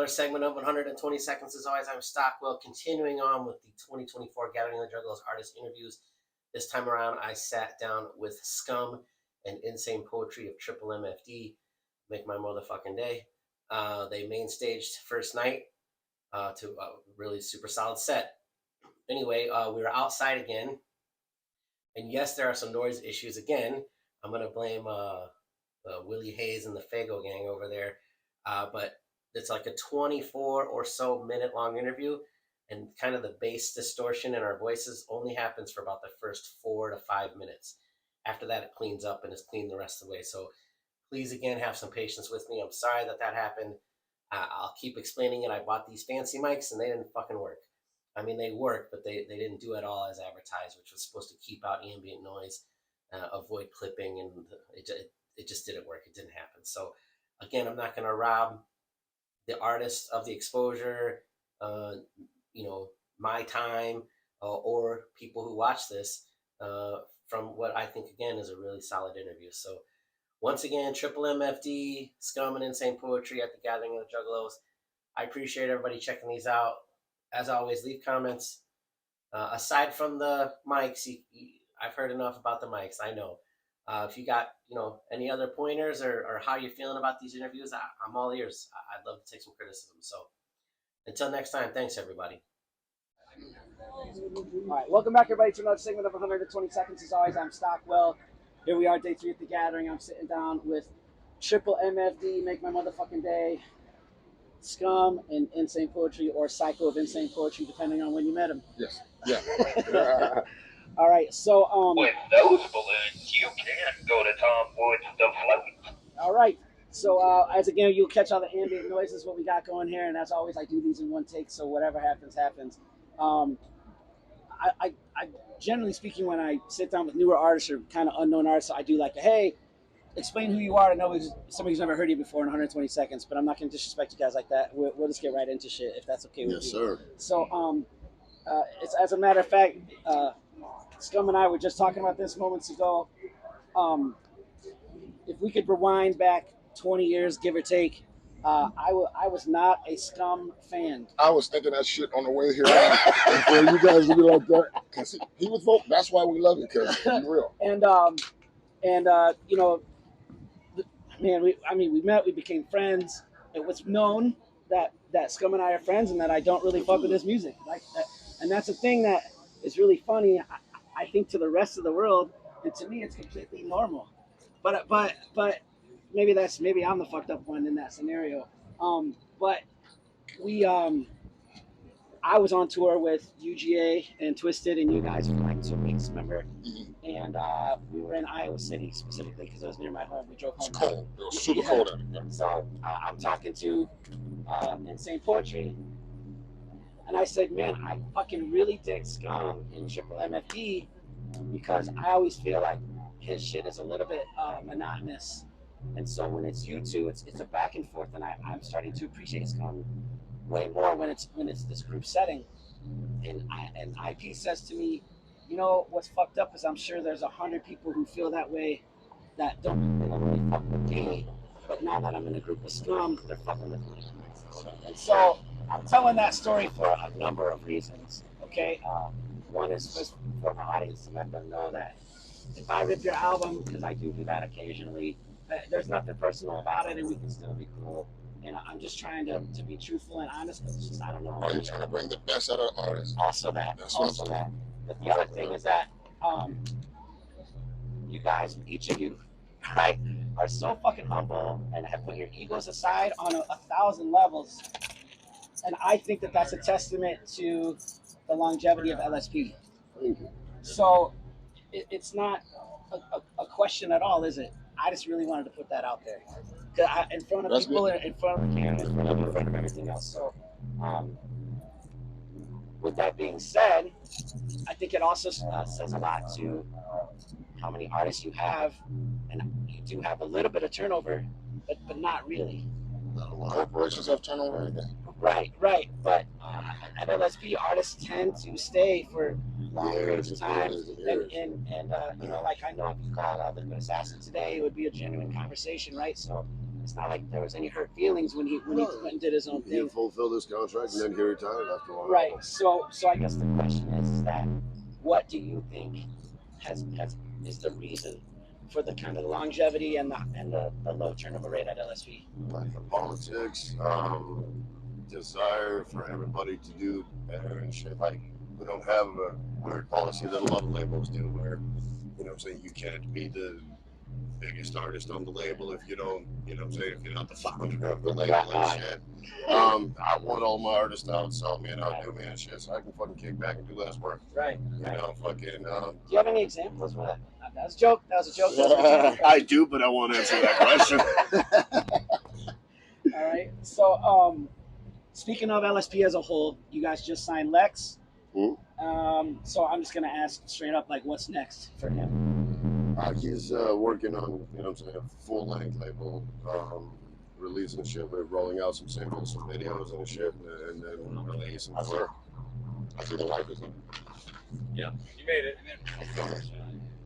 another segment of 120 Seconds. As always, I'm Stockwell, continuing on with the 2024 Gathering of the Juggalos artist interviews. This time around, I sat down with Scum and Insane Poetry of Triple MFD. Make my motherfucking day. They main staged first night to a really super solid set. Anyway, we were outside again. And yes, there are some noise issues again. I'm going to blame Willie Hayes and the Fago gang over there. But it's like a 24 or so minute long interview, and kind of the bass distortion in our voices only happens for about the first 4 to 5 minutes. After that, it cleans up and is clean the rest of the way. So please, again, have some patience with me. I'm sorry that happened. I'll keep explaining it. I bought these fancy mics and they didn't fucking work. I mean, they work, but they didn't do it all as advertised, which was supposed to keep out ambient noise, avoid clipping, and it just didn't work. It didn't happen. So again, I'm not going to rob the artist of the exposure, my time, or people who watch this from what I think, again, is a really solid interview. So once again, Triple MFD, Scum, and Insane Poetry at the Gathering of the Juggalos. I appreciate everybody checking these out. As always, leave comments. Aside from the mics, I've heard enough about the mics, I know. If you got, any other pointers or how you're feeling about these interviews, I'm all ears. I'd love to take some criticism. So until next time, thanks, everybody. All right, welcome back, everybody, to another segment of 120 Seconds. As always, I'm Stockwell. Here we are, day 3 at the Gathering. I'm sitting down with Triple MFD, Make My Motherfucking Day, Scum, and Insane Poetry, or Psycho of Insane Poetry, depending on when you met him. Yes. Yeah. All right, so with those balloons, you can go to Tom Woods the float. All right, so as again, you'll catch all the ambient noises what we got going here, and as always, I do these in one take, so whatever happens, happens. I generally speaking, when I sit down with newer artists or kind of unknown artists, I do like, hey, explain who you are. I know somebody who's never heard you before in 120 seconds, but I'm not going to disrespect you guys like that. We'll just get right into shit if that's okay with you. Yes, sir. So, it's as a matter of fact, Scum and I were just talking about this moments ago. If we could rewind back 20 years, give or take, I was not a Scum fan. I was thinking that shit on the way here. And you guys would be like that. Because he was vote. That's why we love it, because he's real. And man, we met, we became friends. It was known that Scum and I are friends and that I don't really fuck with his music. Like that, and that's a thing that is really funny, I think, to the rest of the world, and to me it's completely normal. But maybe I'm the fucked up one in that scenario. But I was on tour with UGA and Twisted and you guys for like 2 weeks, remember? And we were in Iowa City specifically because it was near my home. We drove home. It's cold. It was super cold out there. So I'm talking to Insane Poetry, and I said, man, I fucking really dig Scum and Triple MFD because I always feel like his shit is a little bit monotonous. And so when it's you two, it's a back and forth, and I'm starting to appreciate Scum way more when it's this group setting. And IP says to me, what's fucked up is I'm sure there's 100 people who feel that way that don't really fuck with me. But now that I'm in a group with Scum, they're fucking with me. And so I'm telling that story for a number of reasons. Okay, one is just for my audience to let them know that if I rip your album, because I do that occasionally, there's nothing personal about it, and we can still be cool. And I'm just trying to be truthful and honest, because it's just, I don't know. Oh, you're trying to bring the best out of artists. Also that. But the other thing is that you guys, each of you, right, are so fucking humble and have put your egos aside on 1,000 levels. And I think that that's a testament to the longevity of LSP. So it's not a question at all, is it? I just really wanted to put that out there. In front of that's people, good. In front of the camera, in front of everything else. So, with that being said, I think it also says a lot to how many artists you have, and you do have a little bit of turnover, but not really. Corporations have turnover. Right. But at LSP, artists tend to stay for long periods of time, and like I know if you call Liquid Assassin today, it would be a genuine conversation, right? So it's not like there was any hurt feelings when he went and did his own He thing. fulfilled his contract and then he retired after a while. Right. So I guess the question is that what do you think is the reason for the kind of longevity and the low turnover rate at LSP? Like the politics, desire for everybody to do better and shit. Like, we don't have a weird policy that a lot of labels do where, you know what I'm saying, you can't be the biggest artist on the label if you don't, you know what I'm saying, if you're not the founder of the label and shit. I want all my artists to outsell me and outdo me and shit so I can fucking kick back and do less work. Right. You know, fucking. Do you have any examples of that? That was a joke. That was a joke. I do, but I won't answer that question. All right. So, speaking of LSP as a whole, you guys just signed Lex. So I'm just gonna ask straight up, like, what's next for him? He's working on, you know what I'm saying, a full-length label, releasing shit, but rolling out some singles, some videos and shit, and then releasing. I see the life is. Yeah, you made it.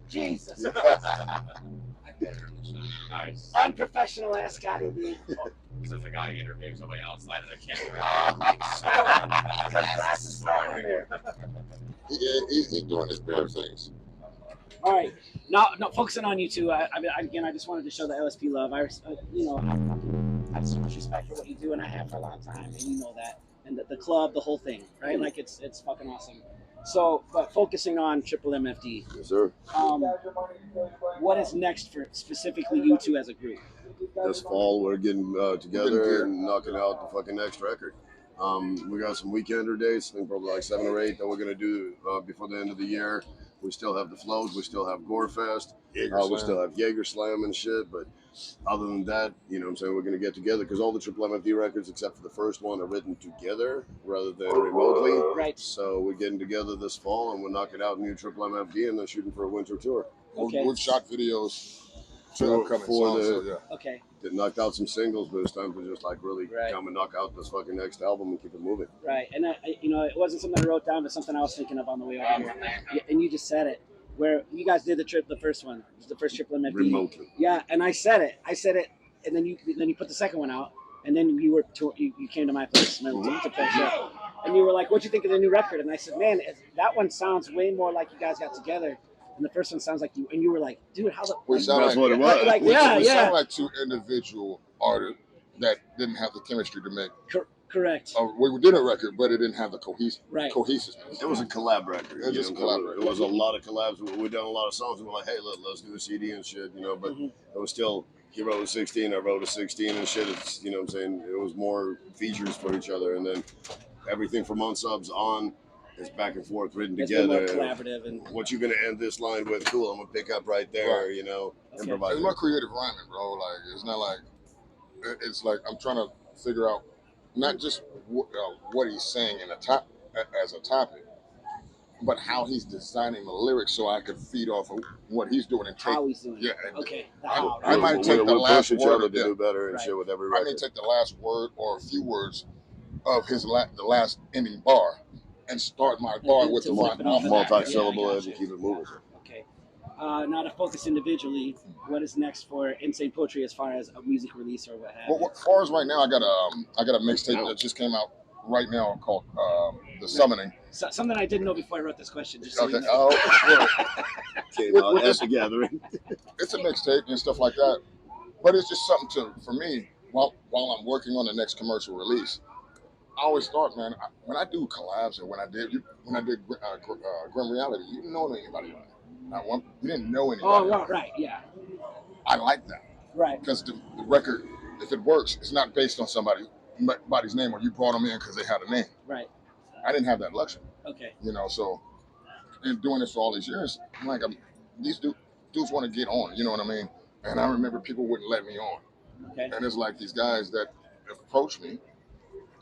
Jesus. Nice. Unprofessional ass Scotty B. As if a guy interviewing somebody outside of the camera. Yeah, he's doing his bare things. All right, now focusing on you two. I just wanted to show the LSP love. I have so much respect for what you do, and I have for a long time, and you know that. And the club, the whole thing, right? Like it's fucking awesome. So, but focusing on Triple MFD. Yes, sir. What is next for specifically you two as a group? This fall, we're getting together and knocking out the fucking next record. We got some weekender dates, I think probably like 7 or 8 that we're gonna do before the end of the year. We still have the float, we still have Gorefest, we still have Jaeger Slam and shit, but other than that, you know what I'm saying, we're going to get together because all the Triple MFD records except for the first one are written together rather than remotely. Right. So we're getting together this fall and we're knocking out new Triple MFD and then shooting for a winter tour. Okay. We've shot videos to upcoming songs, so yeah. Okay. Knocked out some singles, but it's time to just like really Right. come and knock out this fucking next album and keep it moving. Right. And it wasn't something I wrote down, but something I was thinking of on the way over here. And you just said it. Where you guys did the first one, the first Triple MFD. Remotely. Yeah, and I said it, and then you put the second one out, and then you came to my place to play a show, and you were like, "What'd you think of the new record?" And I said, "Man, that one sounds way more like you guys got together, and the first one sounds like you." And you were like, "Dude, how the?" We sound That's like, what it was. Like, we yeah. sound like two individual artists that didn't have the chemistry to make. Correct. We did a record, but it didn't have the cohesiveness. It was a collab record. It was just a collab record. It was a lot of collabs. We've done a lot of songs and we're like, hey, let's do a CD and shit, you know, but it was still, he wrote a 16, I wrote a 16 and shit. It's, you know what I'm saying? It was more features for each other. And then everything from Unsubs on is back and forth written together. More collaborative. And what you going to end this line with? Cool, I'm going to pick up right there, Right. you know, Okay. improvise. It's more creative rhyming, bro. Like, it's not like, it's like I'm trying to figure out not just what he's saying as a topic, but how he's designing the lyrics so I could feed off of what he's doing and take. How he's doing it. Yeah. And Okay. I might take the last push each other word to of do better and Right. shit with every I record. may take the last word or a few words of his the last ending bar and start my bar with To the flip it off of that. multi-syllable Yeah, I and got keep it moving. Okay. Now to focus individually, what is next for Insane Poetry as far as a music release or what have you? Well, as far as right now, I got a mixtape that just came out right now called The Summoning. So, something I didn't know before I wrote this question. Just so Okay. you know. Came out at the gathering. It's a mixtape and stuff like that, but it's just something for me while I'm working on the next commercial release. I always thought, man, when I do collabs and when I did Grim Reality, you didn't know anybody on it. Not one, you didn't know anybody. Oh, well, right, yeah, I like that right, because the record, if it works, it's not based on somebody's name or you brought them in because they had a name. right. I didn't have that luxury, Okay, you know. So, in doing this for all these years, I'm like, these dudes want to get on, you know what I mean? And I remember people wouldn't let me on. okay, And it's like these guys that approach me.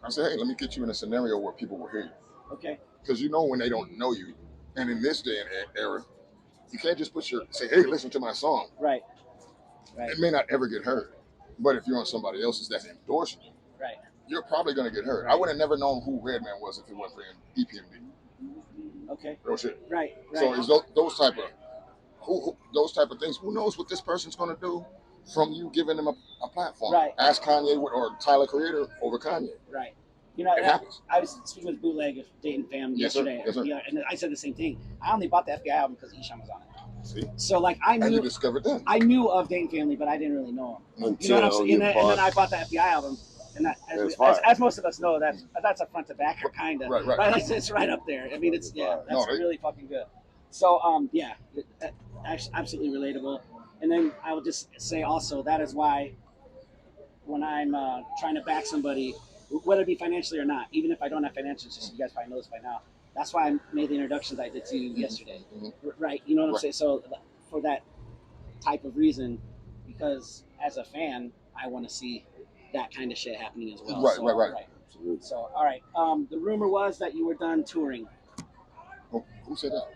I say, hey, let me get you in a scenario where people will hear you. okay, Because you know when they don't know you. And in this day and era, you can't just say, hey, listen to my song. right, It may not ever get heard. But if you're on somebody else's that's endorsing you, right. you're probably going to get heard. I would have never known who Redman was if it wasn't for EPMD. Okay, Real shit. right. So it's those type of things. Who knows what this person's going to do? from you giving them a platform. Right. Ask Kanye or Tyler Creator over Kanye. Right. You know, It happens. I was speaking with Bootleg of Dayton Fam Yes, sir. yesterday. Yes, sir. Yeah, and I said the same thing. I only bought the FBI album because Esham was on it. See? So like I And you knew discovered that. I knew of Dayton Family, but I didn't really know him. Until You know what I'm saying? you And then I bought the FBI album, and that, It's fire. as most of us know, that's a front to back kind of. Right, right. Right, it's right up there. I mean, it's that's No, really fucking good. So yeah, absolutely relatable. And then I will just say also that is why when I'm trying to back somebody, whether it be financially or not, even if I don't have financials, just so you guys probably know this by now. That's why I made the introductions I did to you yesterday. Right? You know what I'm saying? So for that type of reason, because as a fan, I want to see that kind of shit happening as well. Right, so, right. Absolutely. So, all right. The rumor was that you were done touring. Who said that?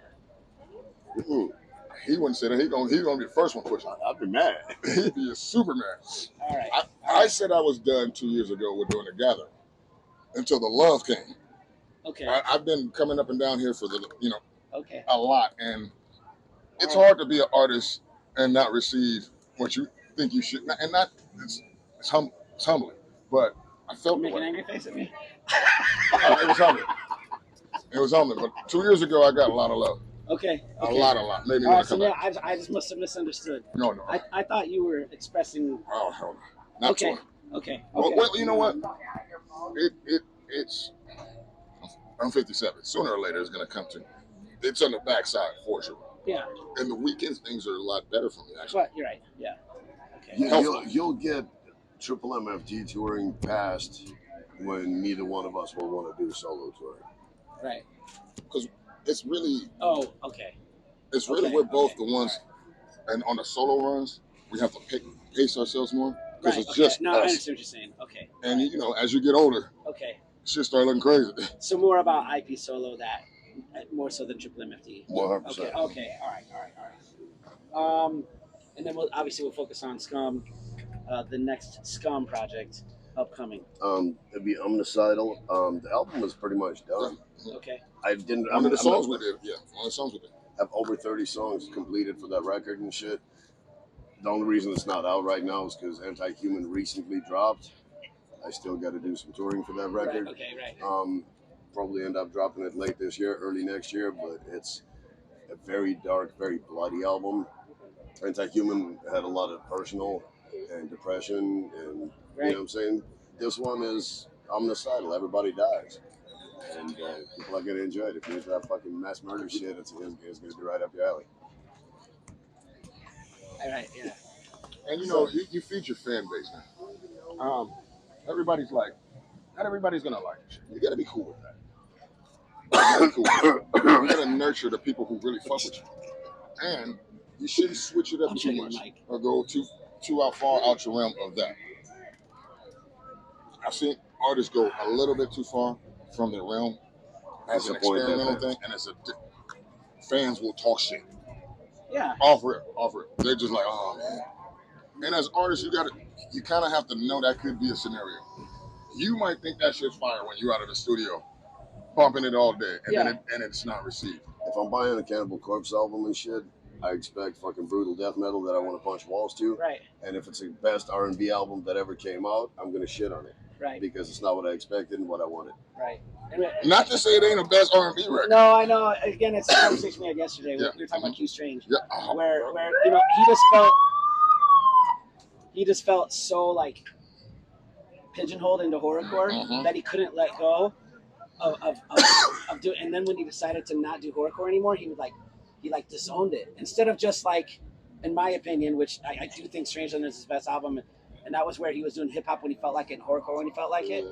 He wouldn't say that. He's gonna be the first one pushing. I'd be mad. He'd be a Superman. All right. I said I was done 2 years ago with doing the gathering until the love came. Okay. I've been coming up and down here for Okay. a lot, and it's hard to be an artist and not receive what you think you should. And not it's humbling, but I felt You the make an way. angry face at me. It was humbling. It was humbling. But 2 years ago, I got a lot of love. Okay. A lot. Made me All want right. to So come yeah, back. I just must have misunderstood. No. I thought you were expressing. Oh, hell no. Not Okay. touring. Okay. Well, you know what? It's. I'm 57. Sooner or later, it's gonna come to me. It's on the backside for sure. Yeah. And the weekends things are a lot better for me actually. But you're right. Yeah. Okay. You'll get Triple MFD touring past when neither one of us will want to do solo touring. Right. Because it's really, Oh. Okay. we're both the ones, and on the solo runs we have to pace ourselves more because Right. it's just No, I us. understand what you're saying. Okay. And as you get older, Okay. shit start looking crazy. So more about IP solo that more so than Triple MFD. 100%. Okay. All right. And then we'll focus on Scum, the next Scum project upcoming. It'd be Omnicidal. The album was pretty much done. Okay. I didn't. One of the songs we did, one of the songs we did. Have over 30 songs completed for that record and shit. The only reason it's not out right now is because Anti-Human recently dropped. I still got to do some touring for that record. Right. Okay. Right. Probably end up dropping it late this year, early next year, but it's a very dark, very bloody album. Anti-Human had a lot of personal and depression, and you know what I'm saying? This one is omnicidal. Everybody dies. And people are going to enjoy it. If you're into that fucking mass murder shit, it's going to be right up your alley. All right. Yeah. And you feed your fan base now. Everybody's like, not everybody's gonna like it. You gotta be cool with that. You gotta nurture the people who really fuck with you, and you shouldn't switch it up too much or go too far out your realm of that. I've seen artists go a little bit too far from their realm as an experimental thing, and fans will talk shit. Yeah. Offer it. They're just like, oh man. And as artists, you kind of have to know that could be a scenario. You might think that shit's fire when you're out of the studio, pumping it all day, and it's not received. If I'm buying a Cannibal Corpse album and shit, I expect fucking brutal death metal that I want to punch walls to. Right. And if it's the best R&B album that ever came out, I'm gonna shit on it. Right. Because it's not what I expected and what I wanted. Right. Not to say it ain't the best R&B record. No, I know. Again, it's a conversation we had yesterday. We were talking about Q Strange, where he just felt so like pigeonholed into horrorcore that he couldn't let go of doing. And then when he decided to not do horrorcore anymore, he disowned it instead of just like, in my opinion, which I do think Strangeland is his best album. And that was where he was doing hip hop when he felt like it, and horrorcore when he felt like it.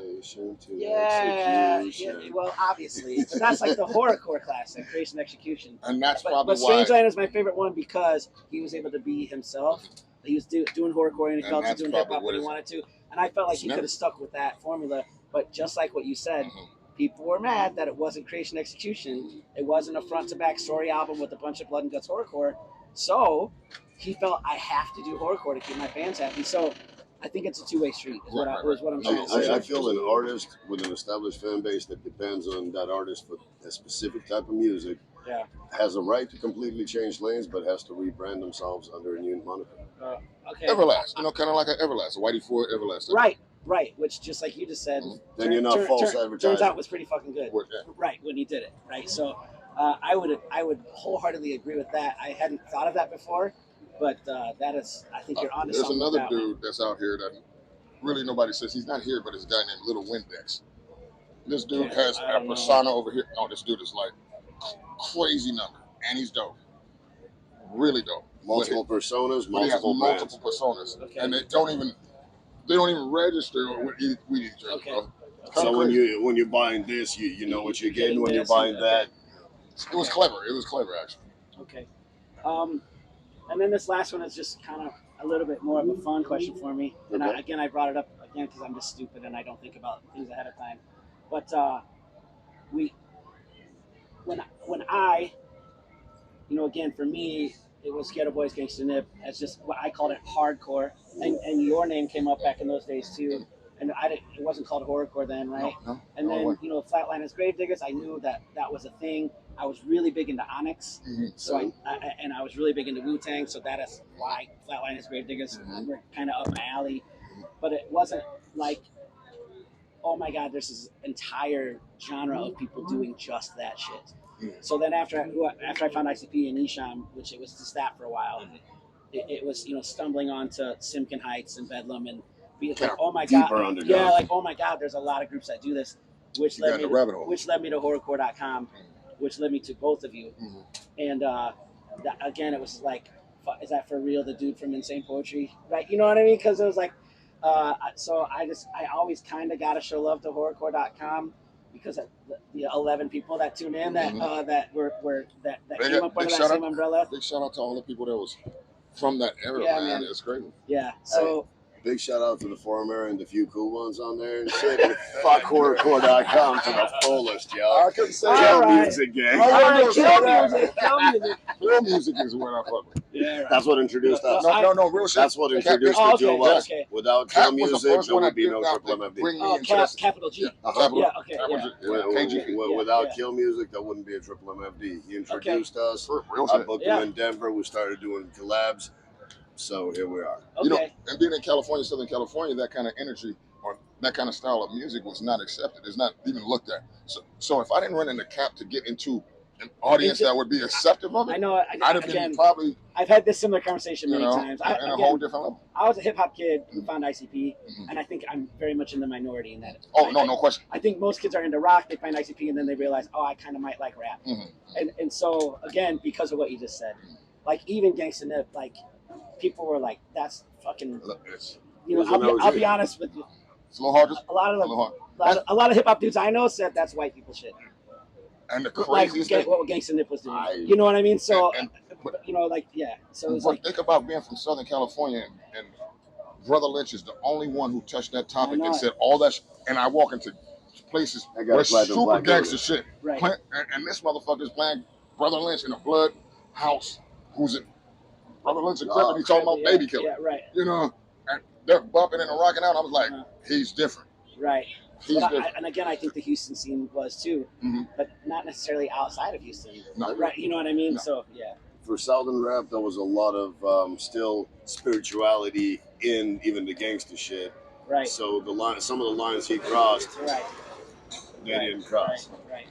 Yeah. Well, obviously, but that's like the horrorcore classic, Creation Execution. And that's probably why. But Strangeland is my favorite one because he was able to be himself. He was doing horrorcore and he felt like doing hip hop when he wanted to. And I felt like he could have stuck with that formula. But just like what you said, people were mad that it wasn't Creation Execution. It wasn't a front to back story album with a bunch of blood and guts horrorcore. So he felt I have to do horrorcore to keep my fans happy. So I think it's a two-way street, is what I'm trying to say. I feel an artist with an established fan base that depends on that artist for a specific type of music Yeah. has a right to completely change lanes, but has to rebrand themselves under a new moniker. Okay. Everlast, kind of like an Everlast, a Whitey Ford Everlast. Right. Which, just like you just said, Then you're not false advertising. Turns out was pretty fucking good. Yeah. Right, when he did it. Right. So I would wholeheartedly agree with that. I hadn't thought of that before, but that is, I think you're onto There's something. another with that dude that's out here that really nobody says he's not here, but it's a guy named Little Windex. This dude has a persona over here. Oh, this dude is like crazy number, and he's dope. Really dope. Multiple personas, But he has multiple brands. multiple personas, and they don't even register with each other. Okay. So when you're buying this, you know what you're getting. When you're buying that, it was clever. It was clever, actually. Okay. And then this last one is just kind of a little bit more of a fun question for me. And I brought it up again because I'm just stupid and I don't think about things ahead of time. But when I, again, for me, it was Ghetto Boys Gangsta Nip. It's just what I called it hardcore. And your name came up back in those days too. And it wasn't called horrorcore then, right? No. And then, Flatliners, Gravediggers, I knew that was a thing. I was really big into Onyx, so I was really big into Wu-Tang, so that is why Flatliners, Gravediggers were kind of up my alley. But it wasn't like, oh my God, there's this entire genre of people doing just that shit. So then after I found ICP and Esham, which it was just that for a while, it was stumbling onto Simkin Heights and Bedlam and being like, oh my God, oh my God, there's a lot of groups that do this, which led me to horrorcore.com, which led me to both of you. And again, it was like, is that for real? The dude from Insane Poetry, right? You know what I mean? Because it was like, so I always kind of got to show love to horrorcore.com because of the 11 people that tune in that came up under that same umbrella. Big shout out to all the people that was from that era, man. It's great. Yeah. So. Big shout out to the former and the few cool ones on there and shit. And fuck horrorcore.com to the fullest, y'all. I couldn't say Kill music, gang. All right, kill music. Real music is what I fuck with. Yeah, right. That's what introduced us. No, real shit. That's what introduced the two of us. Okay. Without Kill Music, there would be no Triple MFD. Oh, capital G. Yeah, okay. Without Kill Music, there wouldn't be a Triple MFD. He introduced us. I booked him in Denver. We started doing collabs. So here we are. Okay. And being in California, Southern California, that kind of energy or that kind of style of music was not accepted. It's not even looked at. So if I didn't run into Cap to get into an audience that would be accepting of it, I know. I'd have been probably. I've had this similar conversation many times. On a whole different level. I was a hip hop kid who found ICP, and I think I'm very much in the minority in that. No question. I think most kids are into rock. They find ICP, and then they realize, oh, I kind of might like rap. And so again, because of what you just said, like even Gangsta Nip, like. People were like, "That's fucking." I'll be honest with you. It's a little hard. A lot of hip hop dudes I know said that's white people shit. And the craziest thing, what Gangsta Nip was doing. You know what I mean? So, So it's like, think about being from Southern California, and Brother Lynch is the only one who touched that topic and said all that. And I walk into places where super gangster shit, right? And this motherfucker is playing Brother Lynch in a blood house. Who's it? Brother Lynch and Crip, and he's talking about Baby Killer. Yeah, right. And they're bumping and rocking out. I was like, he's different. Right. He's different. And again, I think the Houston scene was too, but not necessarily outside of Houston. No. Right. You know what I mean? No. So, yeah. For Southern rap, there was a lot of still spirituality in even the gangster shit. Right. So some of the lines he crossed, they didn't cross. Right.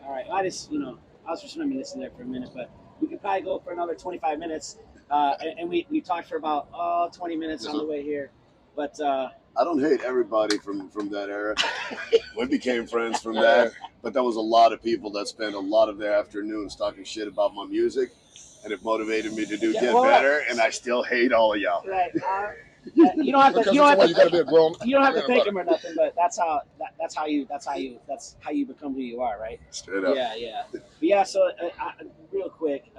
All right. I was just reminiscing there for a minute, but we could probably go for another 25 minutes. And we talked for about 20 minutes on the way here. But I don't hate everybody from that era. We became friends from that. But there was a lot of people that spent a lot of their afternoons talking shit about my music. And it motivated me to get better. And I still hate all of y'all. Right. You don't have to. You don't have to thank him or nothing. But that's how you become who you are, right? Straight up. Yeah. But yeah. So real quick,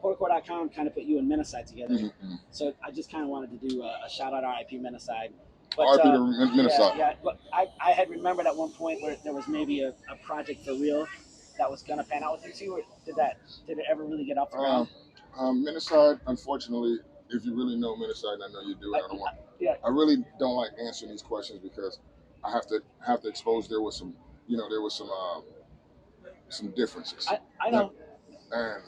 horrorcore.com kind of put you and Menacide together. So I just kind of wanted to do a shout out RIP Menacide. RIP to Menacide. Yeah. But I had remembered at one point where there was maybe a project for real that was gonna pan out with you two. Or did it ever really get off the ground? Menacide, unfortunately. If you really know Menacide, and I know you do, and I don't want. I really don't like answering these questions because I have to expose. There was some some differences. I know. And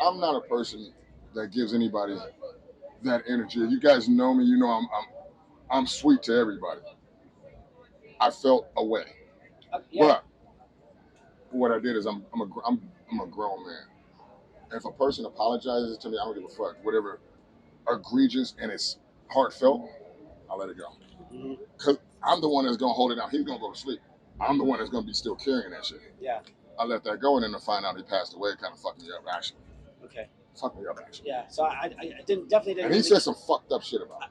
I'm not a person that gives anybody that energy. You guys know me. You know I'm sweet to everybody. I felt away, Yeah. but what I did is I'm a grown man. If a person apologizes to me, I don't give a fuck. Whatever egregious and it's heartfelt, I'll let it go. Because I'm the one that's gonna hold it down. He's gonna go to sleep. I'm the one that's gonna be still carrying that shit. Yeah. I let that go, and then to find out he passed away, it kind of fucked me up actually. Okay. Fucked me up actually. Yeah. So I definitely didn't. And he said some fucked up shit about it.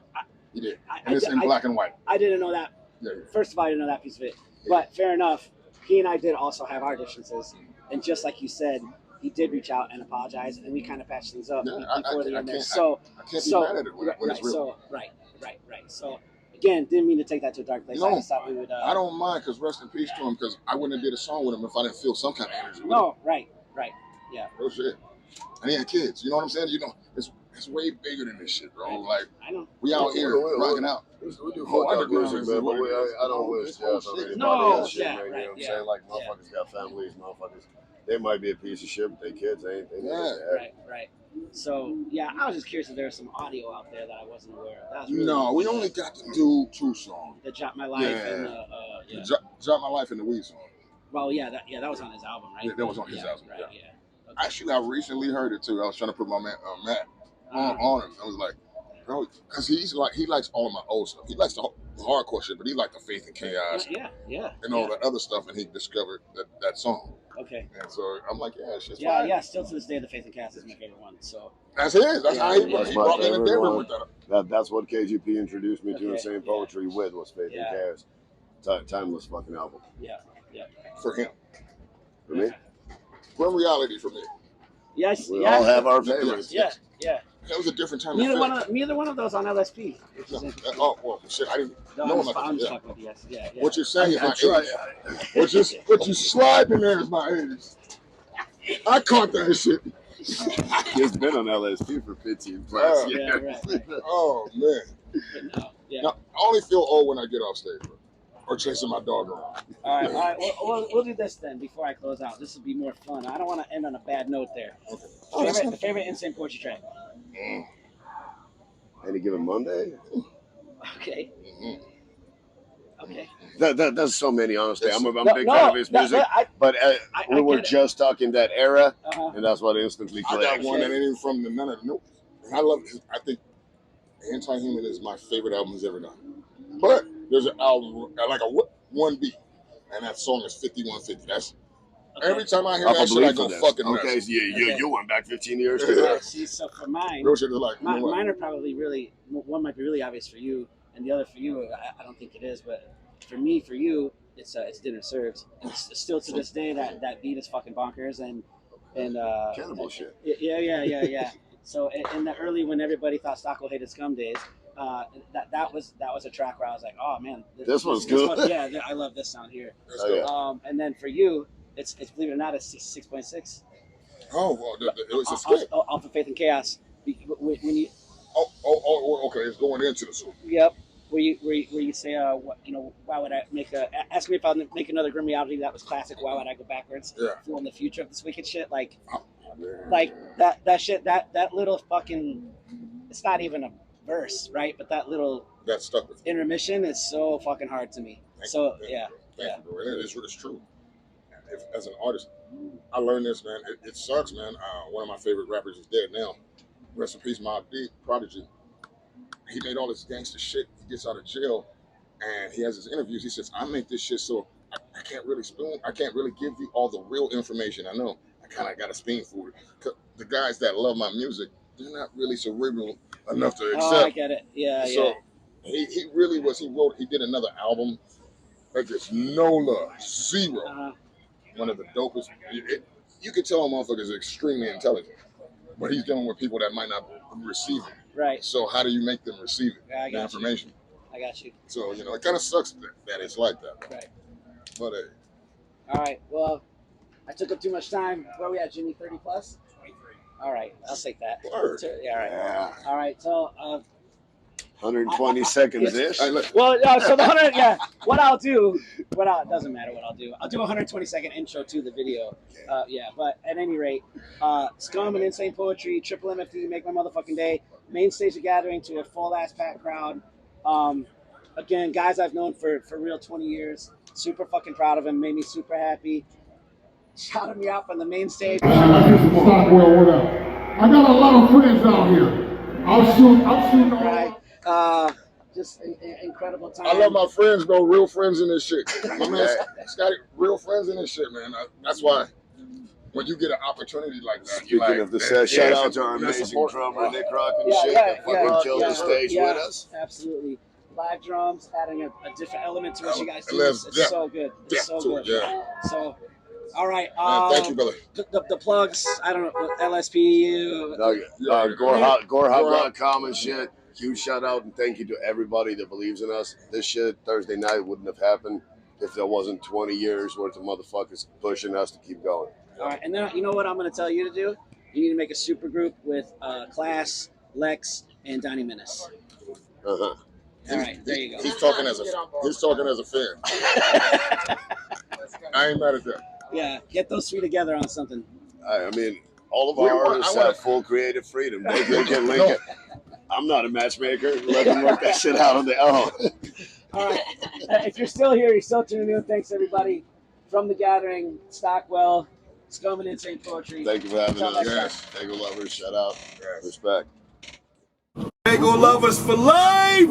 He did. And it's in black and white. I didn't know that. Yeah. First of all, I didn't know that piece of it. Yeah. But fair enough. He and I did also have our differences, and just like you said, he did reach out and apologize, and we kind of patched things up before the end there. So I can't be mad at it when it's real. So right. So again, didn't mean to take that to a dark place. I just thought we would. I don't mind, because rest in peace to him, because I wouldn't have did a song with him if I didn't feel some kind of energy. No, right, yeah. Real shit. And he had kids. You know what I'm saying? You know, it's way bigger than this shit, bro. Like, I know. we out here rocking out. We do fuck up music, man, but I don't wish death on anybody else shit, man. You know what I'm saying? Like, motherfuckers got families, motherfuckers. They might be a piece of shit, but they kids ain't. Right. So, yeah, I was just curious if there was some audio out there that I wasn't aware of. That was really No, we only got to do 2 songs. The Drop My Life and Drop My Life and the Weed song. Well, that was on his album, right? Yeah, that was on his album. Right, yeah. Okay. Actually, I recently heard it too. I was trying to put my man Matt on him. I was like, bro, because he likes all of my old stuff. He likes the hardcore shit, but he liked the Faith and Chaos and all that other stuff, and he discovered that song. Okay. And so I'm like, yeah, it's just yeah. Still to this day, the Faith and Chaos is my favorite one. So that's his. That's how he brought me in the Denver with that. That's what KGP introduced me to Insane Poetry with, was Faith and Chaos. Timeless fucking album. Yeah. For him. For me? From reality for me. Yes. We all have our favorites. Yeah. That was a different time. Neither one of those on LSP. Well, shit, I didn't know about that. Yeah. What you're saying is my age. What you slide in there is my age. I caught that shit. He's been on LSP for 15 plus years. Right. Oh, man. But no, Now, I only feel old when I get off stage, bro. Or chasing my dog around. All right. We'll do this then before I close out. This will be more fun. I don't want to end on a bad note there. Okay. Favorite Insane Poetry track? Any given Monday? Okay. That's so many, honestly. I'm a big fan of his music, but we were just talking that era, and that's what instantly clicked. I got one that ain't even from none of the notes. And I love it. I think Anti-Human is my favorite album he's ever done. But there's an album, like a 1B, and that song is 5150. That's every time I hear that shit, I go fucking nuts. Okay, so you went back 15 years. See, so for mine, real shit is like, mine are probably really, one might be really obvious for you, and the other for you, I don't think it is, but for me, for you, it's Dinner Served. And it's still to this day that beat is fucking bonkers and cannibal shit. Yeah. So in the early, when everybody thought Stockwell hated Scum days, that was a track where I was like, oh man, this one's good. I love this sound here. Yeah. And then for you, it's believe it or not, it's 6.6. Oh, well, it was a skit. Off of Faith and Chaos. When you. Okay, it's going into the song. Yep. Where you say, why would I ask me if I'll make another grim reality that was classic? Why would I go backwards? Yeah. Film the future of this wicked shit, like that shit, that little fucking, it's not even a verse, right? But that little stuck with me. Intermission is so fucking hard to me. Thank you, bro. It's true. As an artist, I learned this, man. It sucks, man. One of my favorite rappers is dead now. Rest in peace, Mobb Deep, Prodigy. He made all this gangster shit. He gets out of jail, and he has his interviews. He says, "I make this shit so I can't really give you all the real information I know. I kind of got a spoon for it. The guys that love my music, they're not really cerebral enough to accept." Oh, I get it. Yeah. He really was. He did another album that gets no love, zero. One of the dopest. You can tell a motherfucker is extremely intelligent, but he's dealing with people that might not receive it. Right. So how do you make them receive it? Yeah, the information. I got you. So it kind of sucks that it's like that. Right. But all right. Well, I took up too much time. Where are we at, Jimmy? 30 plus. 23. All right. I'll take that. Word. Yeah. All right. Yeah. All right. So 120 seconds ish. Hey, look, Well, so the 100, yeah. What I'll do, it doesn't matter what I'll do. I'll do a 120-second intro to the video. Yeah, but at any rate, Scum and Insane Poetry, Triple MFD, make my motherfucking day. Main stage of gathering to a full ass packed crowd. Again, guys I've known for real 20 years. Super fucking proud of him. Made me super happy. Shouted me out on the main stage. Stockwell, what up? I got a lot of friends out here. I'm shooting Right. Just an incredible time. I love my friends, bro. Real friends in this shit. My man, Scotty, real friends in this shit, man. That's why when you get an opportunity like that, Speaking like, of the set, shout out to our that's amazing support. drummer Nick Rock and Yeah, shit yeah, that fucking yeah, killed yeah, the stage yeah, with us. Absolutely. Live drums, adding a different element to what you guys do. Let's It's so good. It's so good. Yeah. So, all right. Man, thank you, brother. The plugs, I don't know, LSP. Gorehop.com and shit. Huge shout out and thank you to everybody that believes in us. This shit Thursday night wouldn't have happened if there wasn't 20 years worth of motherfuckers pushing us to keep going. All right, and then you know what I'm going to tell you to do? You need to make a super group with Class, Lex, and Donnie Menace. Uh-huh. All right, there you go. He's talking as a fan. I ain't mad at that. Yeah, get those three together on something. I mean, all of We our want- artists I wanna- have full creative freedom. They can link it. I'm not a matchmaker. Let them work that shit out on their own. All right, if you're still here, you're still tuning in. Thanks everybody from the gathering, Stockwell, Scum and Insane Poetry. Thank you for having us. Yes. Dago lovers, shout out. Respect. Dago lovers for life.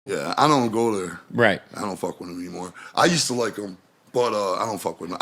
Yeah, I don't go there. Right. I don't fuck with them anymore. I used to like them, but I don't fuck with them.